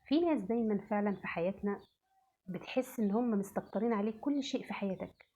في ناس دايما فعلا في حياتنا بتحس ان هم مستكترين عليك كل شيء في حياتك،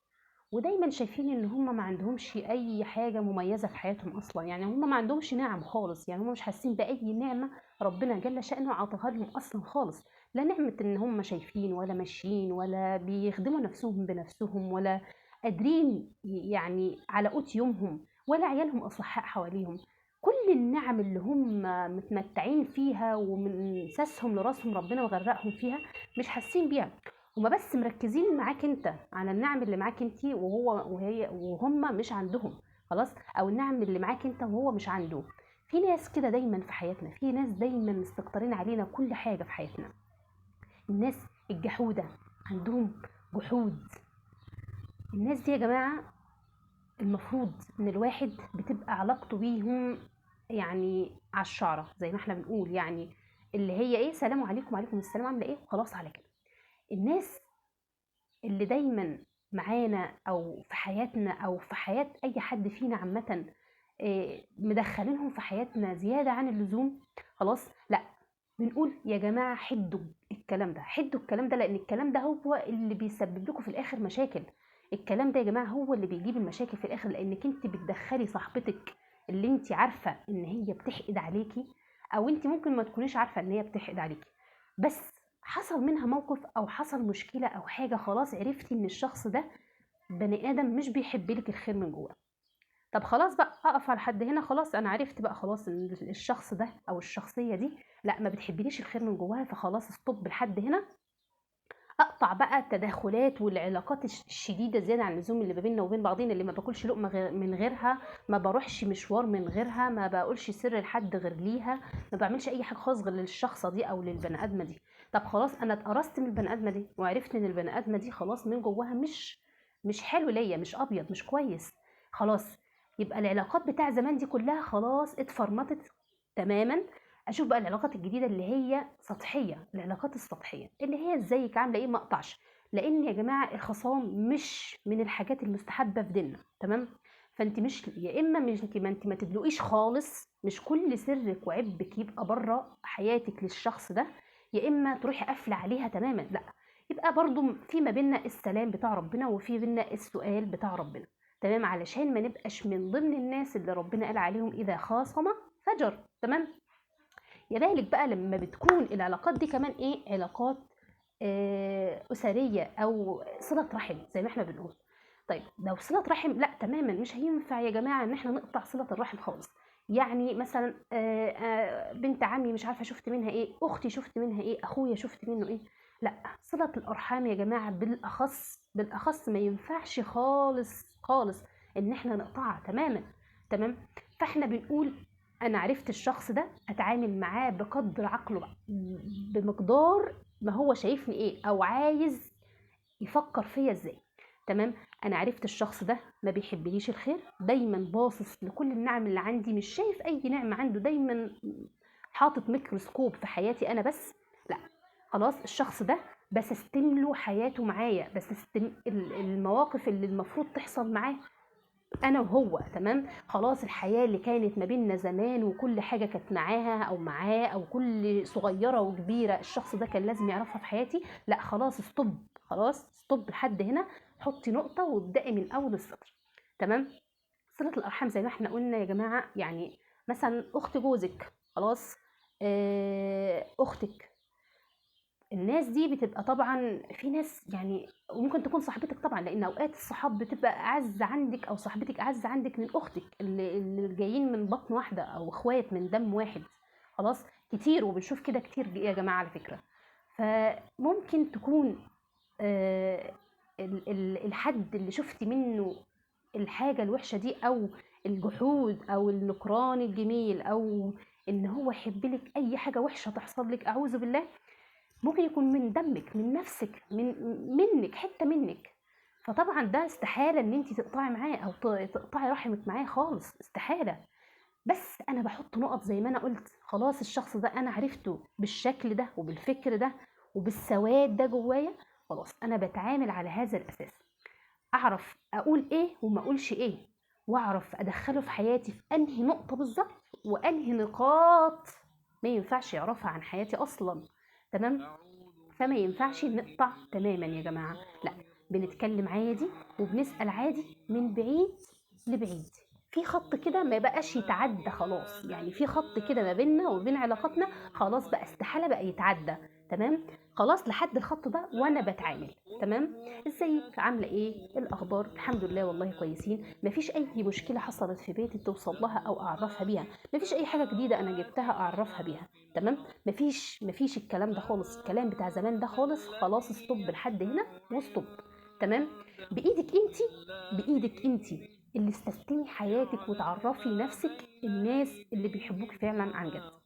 ودايما شايفين ان هم ما عندهمش اي حاجة مميزة في حياتهم اصلا. يعني هم ما عندهمش نعم خالص، يعني هم مش حاسين باي نعمة ربنا جل شأنه عطاها لهم اصلا خالص. لا نعمة ان هم شايفين ولا ماشيين ولا بيخدموا نفسهم بنفسهم ولا قادرين يعني على قوت يومهم، ولا عيالهم اصحاء حواليهم. كل النعم اللي هم متمتعين فيها ومن ساسهم لراسهم ربنا مغرقهم فيها مش حاسين بيها. هما بس مركزين معاك انت على النعم اللي معاك انت وهم مش عندهم. خلاص، او النعم اللي معاك انت وهو مش عنده. في ناس كده دايما في حياتنا، في ناس دايما مستكترين علينا كل حاجة في حياتنا. الناس الجحودة، عندهم جحود. الناس دي يا جماعة المفروض ان الواحد بتبقى علاقته بيهم يعني على الشعرة زي ما احنا بنقول، يعني اللي هي ايه، سلام عليكم وعليكم السلام، عاملة ايه، خلاص على كده. الناس اللي دايما معانا او في حياتنا او في حياة اي حد فينا عامة، مدخلينهم في حياتنا زيادة عن اللزوم. خلاص، لا، بنقول يا جماعة حدوا الكلام ده، حدوا الكلام ده، لان الكلام ده هو اللي بيسبب لكم في الاخر مشاكل. الكلام ده يا جماعة هو اللي بيجيب المشاكل في الاخر، لانك انت بتدخلي صاحبتك اللي انت عارفة ان هي بتحقد عليكي، او انت ممكن ما تكونيش عارفة ان هي بتحقد عليكي، بس حصل منها موقف او حصل مشكلة او حاجة، خلاص عرفتي ان الشخص ده بني ادم مش بيحب لك الخير من جوه. طب خلاص بقى، اقف على حد هنا، خلاص انا عرفت بقى خلاص ان الشخص ده او الشخصيه دي لا ما بتحبليش الخير من جواها، فخلاص ستوب لحد هنا. اقطع بقى التداخلات والعلاقات الشديده زياده عن اللزوم اللي ما بيننا وبين بعضينا، اللي ما باكلش لقمه من غيرها، ما بروحش مشوار من غيرها، ما بقولش سر لحد غير ليها، ما بعملش اي حاجه خالص غير للشخصه دي او للبني ادمه دي. طب خلاص انا اتقرصت من البني ادمه دي وعرفت ان البني ادمه دي خلاص من جواها مش حلو ليا، مش ابيض، مش كويس. خلاص، يبقى العلاقات بتاع زمان دي كلها خلاص اتفرمطت تماما. اشوف بقى العلاقات الجديده اللي هي سطحيه، العلاقات السطحيه اللي هي ازيك عامله ايه، ما اقطعش. لان يا جماعه الخصام مش من الحاجات المستحبه في ديننا، تمام؟ فانت مش، يا اما مش انت ما تدلقيش خالص، مش كل سرك وعيبك يبقى بره حياتك للشخص ده، يا اما تروحي قافله عليها تماما. لا، يبقى برضو في ما بيننا السلام بتاع ربنا وفي بيننا السؤال بتاع ربنا، تمام؟ علشان ما نبقاش من ضمن الناس اللي ربنا قال عليهم اذا خاصم فجر، تمام؟ يا بالك بقى لما بتكون العلاقات دي كمان ايه، علاقات أسرية أو صلة رحم زي ما احنا بنقول. طيب لو صلة رحم، لا تماما مش هينفع يا جماعة ان احنا نقطع صلة الرحم خالص. يعني مثلا بنت عمي مش عارفة شفت منها ايه، اختي شفت منها ايه، اخويا شفت منه ايه. لا، صلة الارحام يا جماعة بالاخص ما ينفعش خالص خالص ان احنا نقطعها تماما، تمام؟ فاحنا بنقول انا عرفت الشخص ده اتعامل معاه بقدر عقله بقى، بمقدار ما هو شايفني ايه او عايز يفكر فيا ازاي، تمام؟ انا عرفت الشخص ده ما بيحبليش الخير، دايما باصص لكل النعم اللي عندي، مش شايف اي نعمة عنده، دايما حاطط ميكروسكوب في حياتي انا بس. لا، خلاص الشخص ده بسستم له حياته معايا، بسستم المواقف اللي المفروض تحصل معاه انا وهو، تمام؟ خلاص الحياه اللي كانت ما بيننا زمان وكل حاجه كانت معاها او معاه او كل صغيره وكبيره الشخص ده كان لازم يعرفها في حياتي، لا خلاص ستوب، خلاص ستوب لحد هنا، حطي نقطه وابدأي من اول السطر، تمام؟ صله الارحام زي ما احنا قلنا يا جماعه، يعني مثلا اخت جوزك، خلاص، اختك، الناس دي بتبقى طبعا في ناس يعني، وممكن تكون صاحبتك طبعا، لان اوقات الصحاب بتبقى اعز عندك او صاحبتك اعز عندك من اختك اللي جايين من بطن واحده او اخوات من دم واحد. خلاص، كتير وبنشوف كده كتير يا جماعه على فكره. فممكن تكون آه، الحد اللي شفتي منه الحاجه الوحشه دي او الجحود او النكران الجميل او ان هو يحب لك اي حاجه وحشه تحصل لك، اعوذ بالله، ممكن يكون من دمك، من نفسك، منك، حته منك. فطبعا ده استحاله ان انت تقطعي معاه او تقطعي رحمك معاه خالص، استحاله. بس انا بحط نقط زي ما انا قلت، خلاص الشخص ده انا عرفته بالشكل ده وبالفكر ده وبالسواد ده جوايا، خلاص انا بتعامل على هذا الاساس، اعرف اقول ايه وما اقولش ايه، واعرف ادخله في حياتي في انهي نقطه بالظبط وانهي نقاط ما ينفعش يعرفها عن حياتي اصلا، تمام. فما ينفعش نقطع تماما يا جماعة، لا، بنتكلم عادي وبنسأل عادي من بعيد لبعيد. في خط كده ما بقاش يتعدى خلاص، يعني في خط كده ما بيننا وبين علاقتنا خلاص بقى استحالة بقى يتعدى. تمام. خلاص لحد الخط ده وانا بتعامل. تمام. ازيك، عامله ايه، الاخبار، الحمد لله والله كويسين، مفيش اي مشكله حصلت في بيتي توصل لها او اعرفها بيها، مفيش اي حاجه جديده انا جبتها اعرفها بيها. تمام. مفيش الكلام ده خالص، الكلام بتاع زمان ده خالص، خلاص ستوب لحد هنا وستوب. تمام. بايدك انت، بايدك انت اللي استثمري حياتك وتعرفي نفسك الناس اللي بيحبوك فعلا عن جد.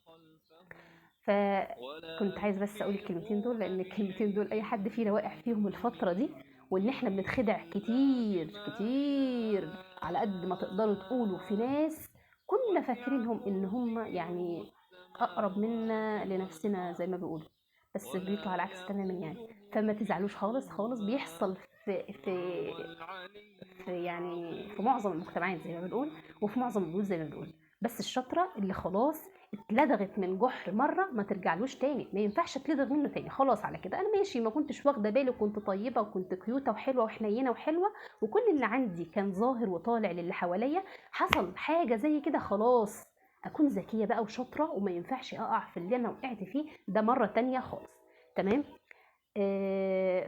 فكنت عايز بس اقول الكلمتين دول، لان الكلمتين دول اي حد فينا واقع فيهم الفتره دي، وان احنا بنتخدع كتير كتير. على قد ما تقدروا تقولوا في ناس كنا فاكرينهم ان هم يعني اقرب منا لنفسنا زي ما بيقولوا، بس بيطلع العكس تماما يعني. فما تزعلوش خالص خالص، بيحصل في يعني في معظم المجتمعات زي ما بنقول، وفي معظم البيوت زي ما بنقول. بس الشاطره اللي خلاص اتلدغت من جحر مره ما ترجعلوش تاني، ما ينفعش اتلدغ منه تاني، خلاص على كده انا ماشي، ما كنتش واخده بالي وكنت طيبه وكنت كيوته وحلوه وحنينه وحلوه، وكل اللي عندي كان ظاهر وطالع للي حواليا، حصل حاجه زي كده خلاص اكون ذكيه بقى وشاطره، وما ينفعش اقع في اللي انا وقعت فيه ده مره تانية خالص. تمام.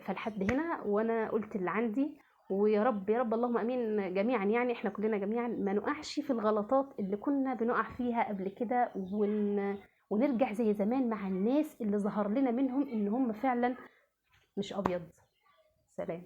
فلحد هنا وانا قلت اللي عندي، ويا رب يا رب اللهم امين جميعا، يعني احنا كلنا جميعا ما نقعش في الغلطات اللي كنا بنقع فيها قبل كده، ونرجع زي زمان مع الناس اللي ظهر لنا منهم ان هم فعلا مش ابيض. سلام.